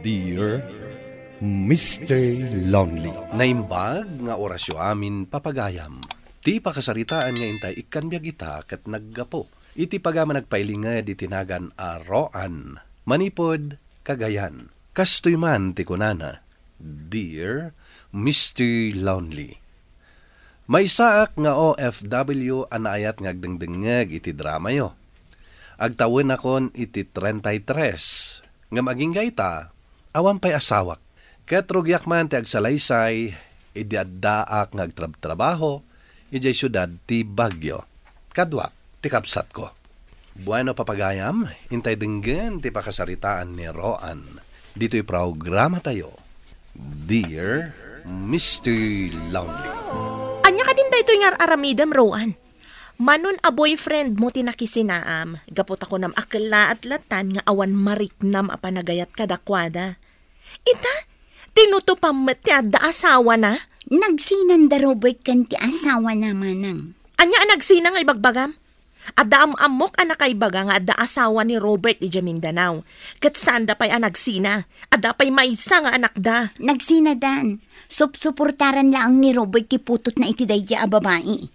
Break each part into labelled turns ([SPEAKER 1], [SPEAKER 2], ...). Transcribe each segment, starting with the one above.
[SPEAKER 1] Dear Mr. Lonely.
[SPEAKER 2] Naimbag nga orasyo amin papagayam. Ti pakasaritaan nga intay ikan biyag ita kat naggapo. Iti pagama nagpailingad itinagan aroan. Manipod kagayan. Kastoy man ti kunana. Dear Mr. Lonely. May saak nga OFW anayat ngagdengdengeg iti drama yo. Agtawin akon iti 33. Nga maging gaita, awan pa'y asawak. Ket rugyak man ti agsalaysay, idiaddaak ngagtrabaho, ijay syudad ti Bagyo. Kadwa, ti kapsat ko. Bueno papagayam, intay denggen ti pakasaritaan ni Roan. Dito'y programa tayo. Dear Mr. Lonely.
[SPEAKER 3] Anya ka din dayto nga aramidam, Roan. Manon a boyfriend mo tinakisinaam. Gapot ako nam akla at latan nga awan mariknam a panagayat kadakwada. Ita, tinuto pamet ti adda asawa na?
[SPEAKER 4] Nagsinanda Robert kan ti asawa na manang.
[SPEAKER 3] Anya nagsina nga ibagbagam? Adda amok anak kaibaga nga adda asawa ni Robert ija Mindanao. Kat sanda pa'y nagsina. Adda pa'y maisa nga anak da.
[SPEAKER 4] Nagsina dan. Suportaran lang ni Robert ti putot na iti dayja a babae.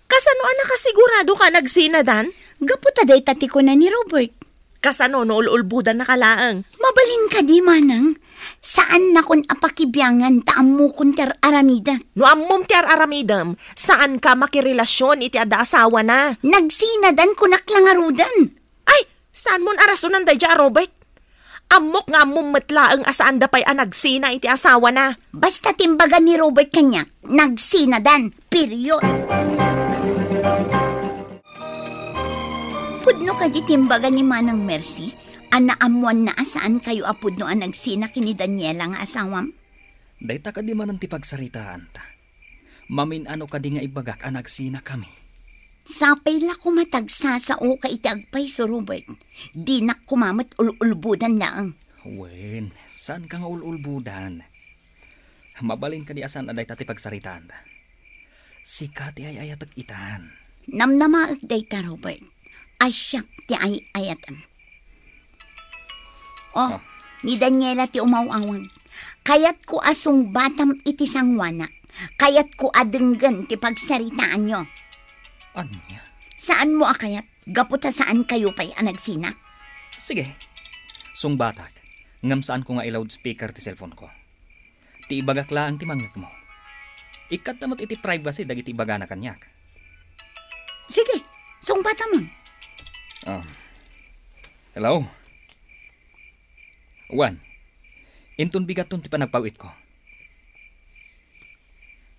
[SPEAKER 3] Kasano anak kasigurado ka nagsina dan?
[SPEAKER 4] Gaputa day tati ko na ni Robert.
[SPEAKER 3] Kasano no ululbudan na kalaang?
[SPEAKER 4] Mabalin ka di manang. Saan na kun apakibyangan taam mo kun ter aramida?
[SPEAKER 3] No ammom ti aramidam, saan ka makirelasyon iti adda asawa na?
[SPEAKER 4] Nagsina dan kunak lang arudan.
[SPEAKER 3] Ay, saan mon arasunan dayja Robert? Amok nga ammom metlaeng asaan da pa'y nagsina iti asawa na.
[SPEAKER 4] Basta timbagan ni Robert kanya, nagsina dan, period. Pudno ka di timbagan ni Manang Mercy, anaamuan na asaan kayo apudno ang nagsina kini Daniela nga asawam?
[SPEAKER 5] Dayta ka di man ang tipagsaritaan ta. Mamin ano ka di nga ibagak ang nagsina kami.
[SPEAKER 4] Sapay la kumatagsa sa o ka itagpay so Robert. Di na kumamat ululbudan lang.
[SPEAKER 5] Wen, saan ka nga ululbudan? Mabalin ka di asan aday ta tipagsaritaan ta. Sikati ay ayatag itan.
[SPEAKER 4] Namnamaag dayta Robert. Asyak ti ay ayatan. Oh, ni Daniela ti umawawag. Kayat ko asong batam iti sangwana. Kayat ko adenggan ti pagsaritaan nyo.
[SPEAKER 5] Anya?
[SPEAKER 4] Saan mo akayat? Gaputa saan kayo pa'y anagsina?
[SPEAKER 5] Sige. Sungbatak. Ngam saan ko nga i-loudspeaker ti cellphone ko. Ti ibagak laang ti mangag mo. Ikat tamot iti privacy dagiti ibaga na kanyak.
[SPEAKER 4] Sige, sungbata mo.
[SPEAKER 5] Hello? Juan, inton bigaton ti panagpawit ko.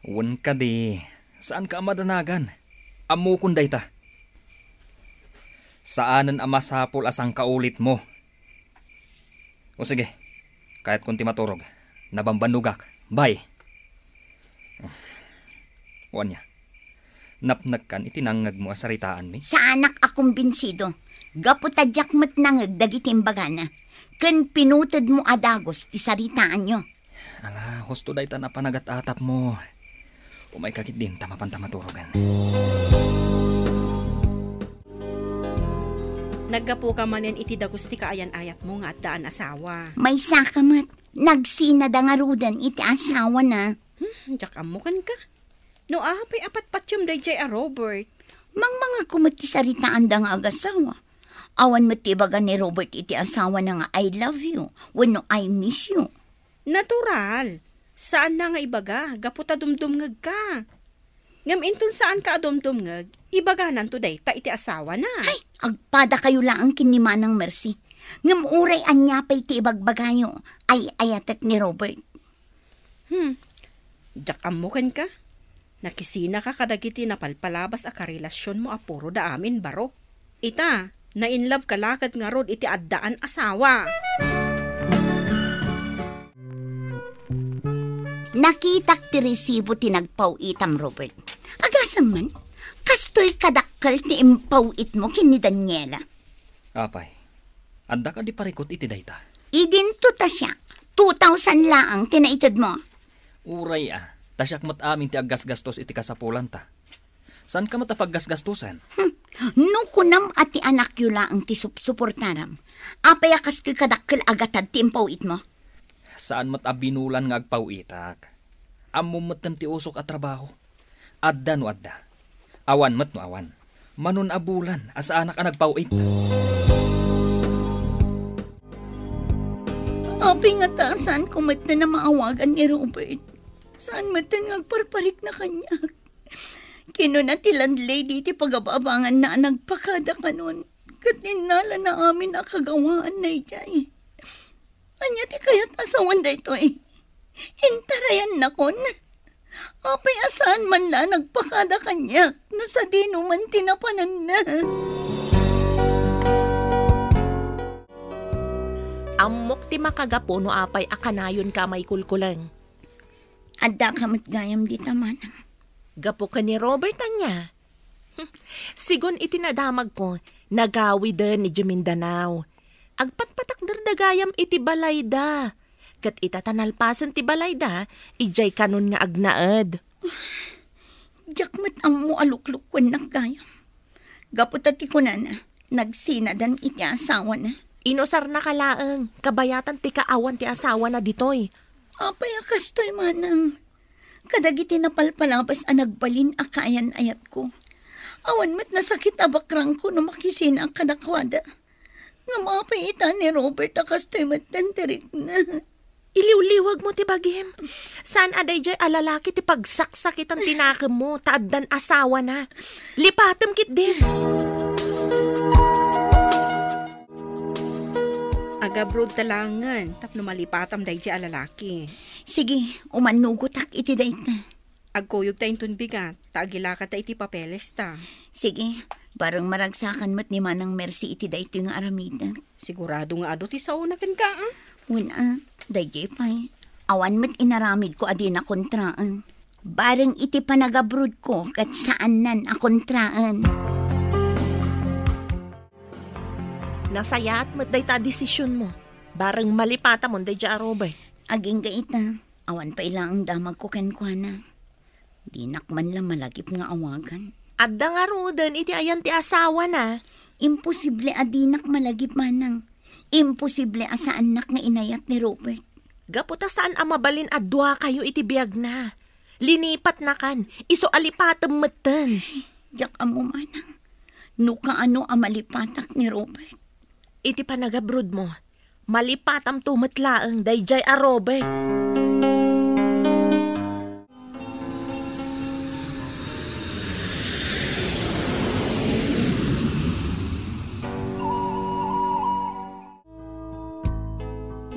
[SPEAKER 5] Juan ka di, saan ka amadanagan? Amo kunday ta. Saanan amasapol asang kaulit mo? O sige, kahit kunti maturog, nabambanugak. Bye. Juan niya. Napnagkan itinangag mo asaritaan mi?
[SPEAKER 4] Sa anak akong binsido. Gaputadyak mo't nangag dagitim bagana. Ken pinutad mo adagos ti saritaan nyo.
[SPEAKER 5] Ala, husto day ta na panagat-atap mo. Umay kakit din tamapanta maturogan.
[SPEAKER 6] Naggapo ka manen iti dagos ti kaayan-ayat mo nga at daan asawa.
[SPEAKER 4] May sakamat. Nagsinada nga rudan iti asawa na.
[SPEAKER 6] Jak amukan ka. No apay apat patyom day jay a Robert.
[SPEAKER 4] Mga kumati saritaan da nga agasawa. Awan matibaga ni Robert iti asawa na nga I love you. Wano I miss you.
[SPEAKER 6] Natural. Saan na nga ibaga? Gaputa dumdumngag ka. Ngam inton saan ka dumdumngag, ibaganan to day ta iti asawa na.
[SPEAKER 4] Ay, agpada kayo lang ang kinimanang Mercy. Ngam uray anyapay ti ibagbagayo ay ayatek ni Robert.
[SPEAKER 6] Jak amukan ka. Nakisina ka kadagiti napalpalabas a karelasyon mo apuro da amin baro. Ita, na in love ka lakad nga rod iti addaan asawa.
[SPEAKER 4] Nakitak ti resibo tinagpaw itam Robert. Agasam man, kastoy kadakkel ti impaw it mo kini Daniela.
[SPEAKER 5] Apay, adda ka di parikot iti dayta.
[SPEAKER 4] Idinto ta siya, 2,000 laang tinaitad mo.
[SPEAKER 5] Uray tasyak mat amin ti aggas-gastos iti kasapulan ta. Saan ka matapaggasgastusan?
[SPEAKER 4] No kunam ati anak yula ang suportaram. Apaya kastoy kadakkel agatad ti impawit mo.
[SPEAKER 5] Saan matabinulan nga agpawitak? Ammo matan ti usok at trabaho. Adda no adda. Awan mat no awan. Manun abulan asa anak ang nagpawit.
[SPEAKER 4] Api nga ta, saan kumat na maawagan ni Robert? Saan matan nga agparparik na kanyak? Kino na ti landlady ti pagababangan na nagpakada kanon. Katinala na amin na kagawaan na ijay. Anya ti kayat asawan da ito eh. Hintarayan na kon. Apay asaan man la nagpakada kanyak. No sa dino man tinapanan na.
[SPEAKER 3] Amok ti makagapo no apay akanayon ka may kulkulang.
[SPEAKER 4] Adda kamot gayam di tamanang.
[SPEAKER 3] Gapo ka ni Robert anya. Sigon itinadamag ko, nagawi din ni Mindanao. Agpatpatak dardagayam iti balayda. Kat itatanalpasan ti balayda, ijay kanon nga agnaed.
[SPEAKER 4] Jakmat ang mo aluklukwan na gayam. Gapot ati ko na nagsinadan iti asawa na.
[SPEAKER 3] Inosar na kalaang, kabayatan ti kaawan ti asawa na ditoy.
[SPEAKER 4] Apay akastoy manang. Kadagiti na palpalabas ang nagbalin akayan ayat ko. Awan mat nasakit abakrang ko no makisin ang kadakwada. Nga mapay ita ni Robert akastoy mat tantirik na.
[SPEAKER 3] Iliw-liwag mo ti bagim. Saan aday jay alalaki ti pagsaksakitan tinakam mo, taaddan asawa na. Lipatem kit din.
[SPEAKER 6] Agabroad talangan, tapno malipatam day jay alalaki.
[SPEAKER 4] Sige, umanugutak iti dayt na.
[SPEAKER 6] Agkuyog tayong tunbigat, taagila ka ta iti papeles ta.
[SPEAKER 4] Sige, barang maragsakan mat ni Manang Mercy iti dayt yung aramida.
[SPEAKER 6] Sigurado nga ado ti sauna kan ka, ah?
[SPEAKER 4] Wala, dayjay pay. Awan mat inaramid ko adi na kontraan. Barang iti panagabrod ko kat saan nan a kontraan.
[SPEAKER 3] Nasaya at mat day ta desisyon mo. Barang malipata mo day jay Robert.
[SPEAKER 4] Aging gaita, awan pa ilang ang damag ko kenkwana. Dinak man lang malagip nga awagan.
[SPEAKER 3] Adda nga roden, iti ayan ti asawa na.
[SPEAKER 4] Imposible adinak malagip manang. Imposible asa anak nga inayat ni Robert.
[SPEAKER 3] Gaputa saan amabalin adwa kayo iti biyag na. Linipat na kan, iso alipatem meten.
[SPEAKER 4] Jak amo manang. Nuka ano amalipatak ni Robert.
[SPEAKER 3] Iti panagabrod mo. Malipatam tumatlaang dayjay a Robert.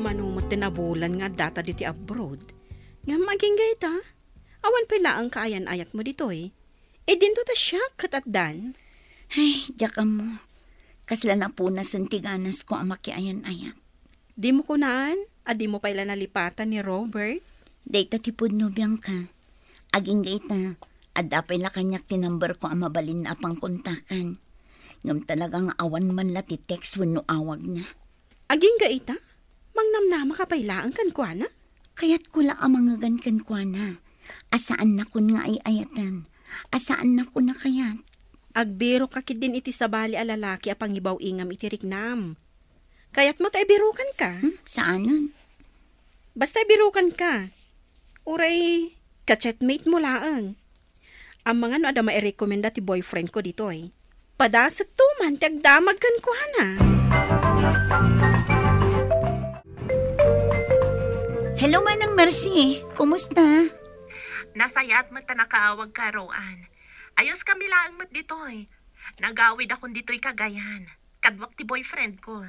[SPEAKER 6] Manumot din nabulan nga data diti abroad. Nga maging gayta, awan pala ang kaayan-ayat mo dito eh. E dinto ta siya katatdan.
[SPEAKER 4] Ay, jak amo. Kasla na po na santiganas ko ang makiayan-ayat.
[SPEAKER 6] Di mo kunaan, di mo pala nalipatan ni Robert.
[SPEAKER 4] Dayta tipod no Bianca. Aging gayta, adda pala kanyak tinumber ko ang mabalin na pang kontakan. Ngam talagang awan man la ti text wenno awag na.
[SPEAKER 6] Aging gaita, mangnamnama ka pailaan kan kwa na?
[SPEAKER 4] Kaya't kula ang mga gankan kwa na. Asaan na kun nga ay ayatan? Asaan na kun na kayat?
[SPEAKER 6] Agbiro kakit din iti sabali a lalaki a pangibaw ingam iti riknam. Kaya't mo tayo birukan ka.
[SPEAKER 4] Saan nun?
[SPEAKER 6] Basta birukan ka. Uray, ka-chatmate mo laang. Ang mga no ada mairekomenda ti boyfriend ko dito eh. Padasag to man, tiagdamag kan ko na.
[SPEAKER 4] Hello Manang Mercy, kumusta?
[SPEAKER 3] Nasayat mat ta nakaawag ka roan. Ayos kami laang mat ditoy. Nagawid akong ditoy kagayan. Kadwak ti boyfriend ko.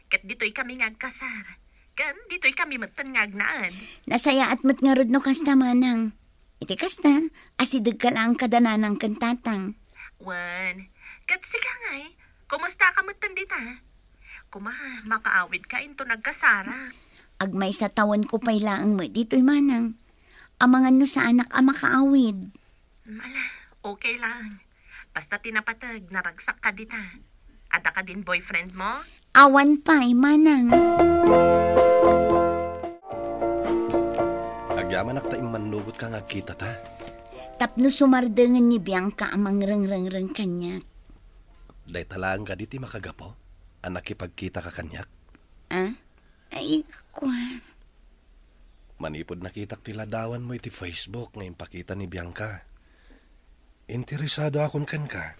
[SPEAKER 3] Kat ditoy kami ngagkasar. Kan ditoy kami matan ngagnaan.
[SPEAKER 4] Nasaya at mat nga rod no kasta Manang. Iti kasta, asidag ka lang kadananang kantatang.
[SPEAKER 3] Wan, kat siga ngay, kumusta ka matan dita? Kuma, makaawid ka into nagkasara.
[SPEAKER 4] Agmay sa tawan ko pa'y laang mo dito'y Manang. Amangan no sa anak ang makaawid.
[SPEAKER 3] Ala, okay lang. Basta tinapatag, naragsak ka dita. Ada ka din boyfriend mo?
[SPEAKER 4] Awan pa'y Manang.
[SPEAKER 2] Agyaman ak ta imanugot ka nga kita ta.
[SPEAKER 4] Tapno sumardengan ni Bianca amang reng-reng-reng kanyak.
[SPEAKER 2] Day talaan ka diti makagapo? Anak ipagkita ka kanyak?
[SPEAKER 4] Ay, kwa.
[SPEAKER 2] Manipod nakitak tiladawan mo iti Facebook ngayon pakita ni Bianca. Interesado akon kan ka.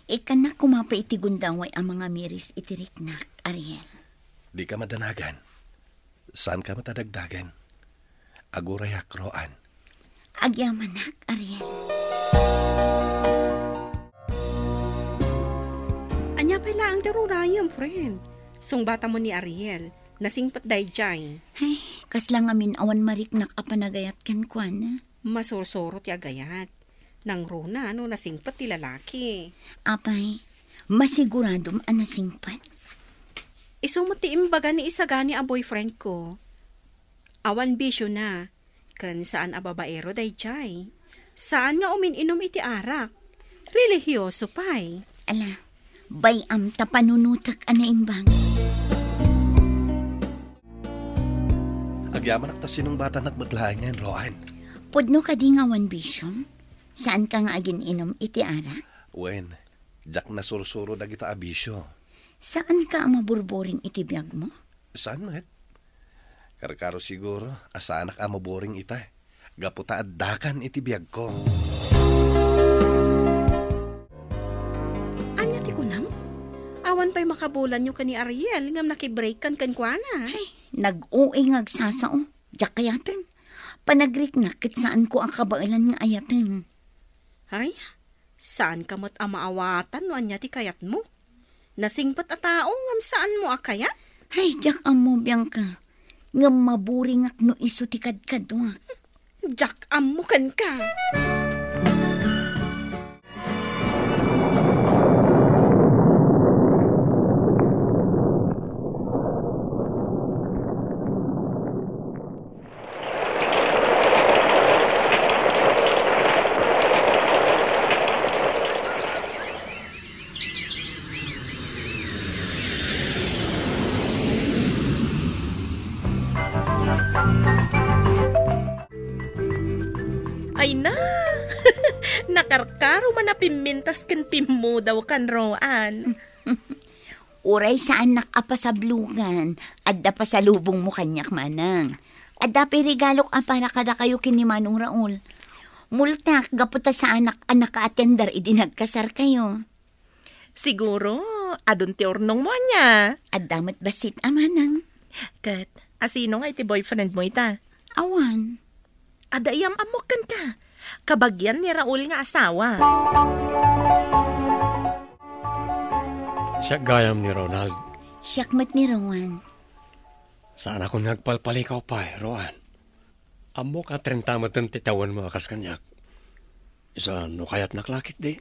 [SPEAKER 4] Ikan na kumapa iti gundaway ang mga miris itiriknak, Ariel.
[SPEAKER 2] Di ka madanagan. Saan ka matadagdagan? Agurayak, Roan.
[SPEAKER 4] Agyamanak, Ariel.
[SPEAKER 6] Anya pala ang darurayam, friend. Sungbata mo ni Ariel, nasingpat day jay.
[SPEAKER 4] Ay, kaslang amin awan mariknak apanagayat kan kwa na.
[SPEAKER 6] Masursuro ti agayat. Nang runa, nasingpat ti lalaki.
[SPEAKER 4] Apay, masiguradom anasingpat.
[SPEAKER 6] Isong matiimbaga ni isagani a boyfriend ko. Awan bisyo na. Kan saan a babaero day jay. Saan nga umininom iti arak. Religyoso pay.
[SPEAKER 4] Ala, bayam tapanunutak anaimbang.
[SPEAKER 2] Agyaman ak ta sinong bata nagmadlaan yan, Roan.
[SPEAKER 4] Pudno ka di nga wan bisyong? Saan ka nga agin inom iti arak?
[SPEAKER 2] Wen, jak na sursuro dagita abisyo.
[SPEAKER 4] Saan ka maburboring iti biyag mo?
[SPEAKER 2] Saan met? Karkaro siguro, asanak amaboring ita. Gaputa addakan iti biyag ko.
[SPEAKER 6] Anya ti kunam? Awan pa'y makabulan nyo ka ni Ariel ngam nakibreakan kan kwa na.
[SPEAKER 4] Ay, nag-uwi ngagsasao. Diyak kayatan. Panagriknak kit saan ko ang kabailan nga ayatin.
[SPEAKER 6] Ay, saan ka mo't amaawatan no anya ti kayat mo? Nasingpat a tao ngam saan mo akayat?
[SPEAKER 4] Ay, diyak amo, Bianca. Nga maburingak no iso ti kadkadwak.
[SPEAKER 6] Jak amukan ka.
[SPEAKER 3] Ay na! Nakarkaro man na pimintas kan pimo daw kan Roan.
[SPEAKER 4] Uray saan nakapasablugan. Adda pa sa lubong mo kanyak manang. Adda pa regalok ang para kada kayo kini Manong Raul. Multak, gaputa sa anak ka atender, idinagkasar kayo.
[SPEAKER 3] Siguro, adun ti ornong mo niya.
[SPEAKER 4] Addamat basit amanang.
[SPEAKER 3] Kat, asino nga iti boyfriend mo ita?
[SPEAKER 4] Awan.
[SPEAKER 3] Adayam amokan ka. Kabagyan ni Raul nga asawa.
[SPEAKER 1] Siya gayam ni Ronald.
[SPEAKER 4] Siyakmat ni Rowan.
[SPEAKER 1] Saan ako nagpalpalikaw pa, Roan? Amo ka 30 matan titawan mo akas kanyak. Isa no kayat naklakit di.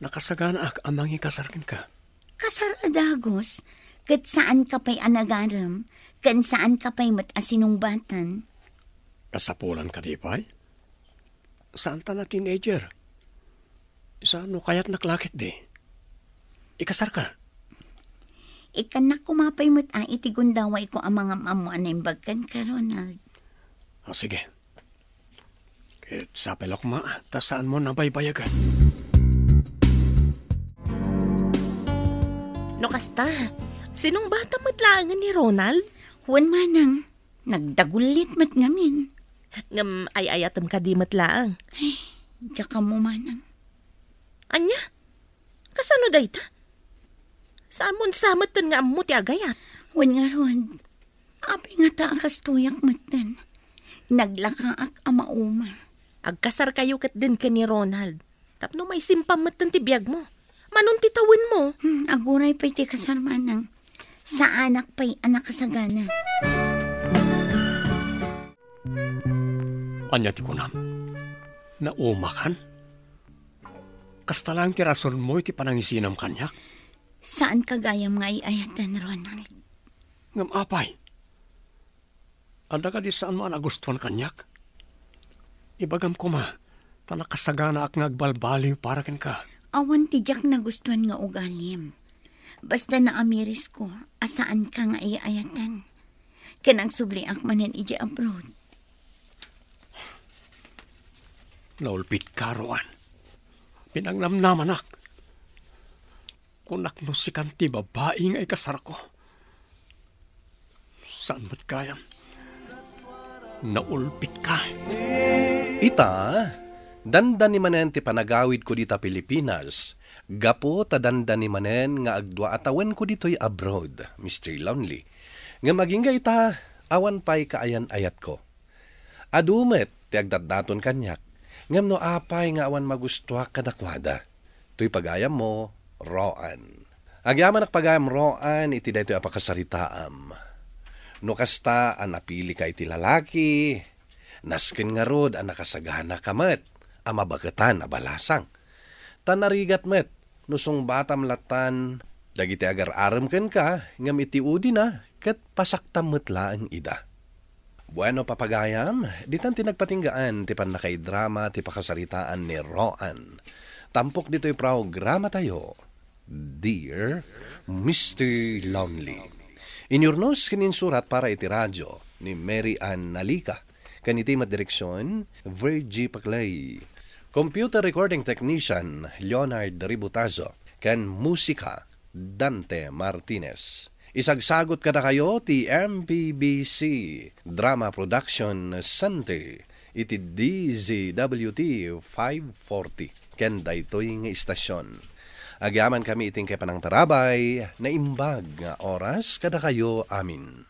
[SPEAKER 1] Nakasagana ak amang ikasarkin ka.
[SPEAKER 4] Kasar adagos, kat saan ka pa'y anagaram, kan saan ka pa'y matasinong batan.
[SPEAKER 1] Kasapulan ka di pa'y? Saan ta na teenager? Isa no kayat naklakit di. Ikasar ka.
[SPEAKER 4] Ikanak kumapay mata itigundaway ko ang mga mamuan na imbagkan ka, Ronald.
[SPEAKER 1] O sige. Kit sa pelok ma, ta saan mo nabaybayagan?
[SPEAKER 3] No kasta, sinong bata matlaangan ni Ronald?
[SPEAKER 4] Huwan manang, nagdagulit mat ngamin.
[SPEAKER 3] Ngam ay ayatam ka di matlaang.
[SPEAKER 4] Ay, tsaka mo manang.
[SPEAKER 3] Anya? Kasano day ta? Saan mo samatan nga amo ti agayat?
[SPEAKER 4] Huwan nga ron, api nga ta akas tuyak matan. Naglakaak ama uma.
[SPEAKER 3] Agkasar kayo kat din ka ni Ronald. Tapno may simpamatan ti biyag mo. Manon ti tawin mo.
[SPEAKER 4] Aguray pa'y ti kasarmanang. Sa anak pa'y anak kasagana.
[SPEAKER 1] Anya ti kunam. Naumakan? Kasta lang ti rason mo iti panangisinam kanyak?
[SPEAKER 4] Saan kagayam nga iayatan, Ronald?
[SPEAKER 1] Ngam apay. Anda ka di saan mo nagustuhan kanyak? Ibagam ko ma, tanakasagana ak ngagbalbaliw para ken ka.
[SPEAKER 4] Awan tijak na gustuhan nga ugalim. Basta na amiris ko, asaan ka nga iayatan. Kanang subli ak manan iji abroad.
[SPEAKER 1] Naulpit ka, Roan. Pinangnamnaman ak. Kung naknusikan ti babae nga ikasar ko. Saan mo't kaya? Naulpit ka.
[SPEAKER 2] Ita, dandan ni manen ti panagawid ko dita Pilipinas. Gapo ta dandan ni manen nga agdwa atawan ko dito'y abroad, Mr. Lonely. Nga maging ita, awan pa'y kaayan ayat ko. Adumet, ti agdaddaton kanyak. Ngam no apay nga awan magustuha kadakwada. To'y pagayam mo, Roan. Agyaman ak pagayam Roan, iti daytoy apakasaritaam. No kasta ang napili ka iti lalaki, naskin nga rod ang nakasagana kamet, ang mabagatan abalasang. Tanarigat met, nusong batam latan, dagiti agar-aram ken ka, ngam iti udi na, ket pasaktam metla ang ida. Bueno papagayam, ditan tinagpatinggaan ti panakaidrama ti pakasaritaan ni Roan. Tampok dito'y programa tayo, Dear Mr. Lonely. Inyurnos kininsurat para iti radyo ni Mary Ann Nalika. Kaniti direksyon, Virgie Paclay. Computer recording technician, Leonard Ributazo. Kan musika, Dante Martinez. Isagsagot kada kayo ti MPBC Drama Production Center iti DZWT 540 ken daytoy nga istasyon. Agyaman kami iting kay panang tarabay na imbag nga oras kada kayo amin.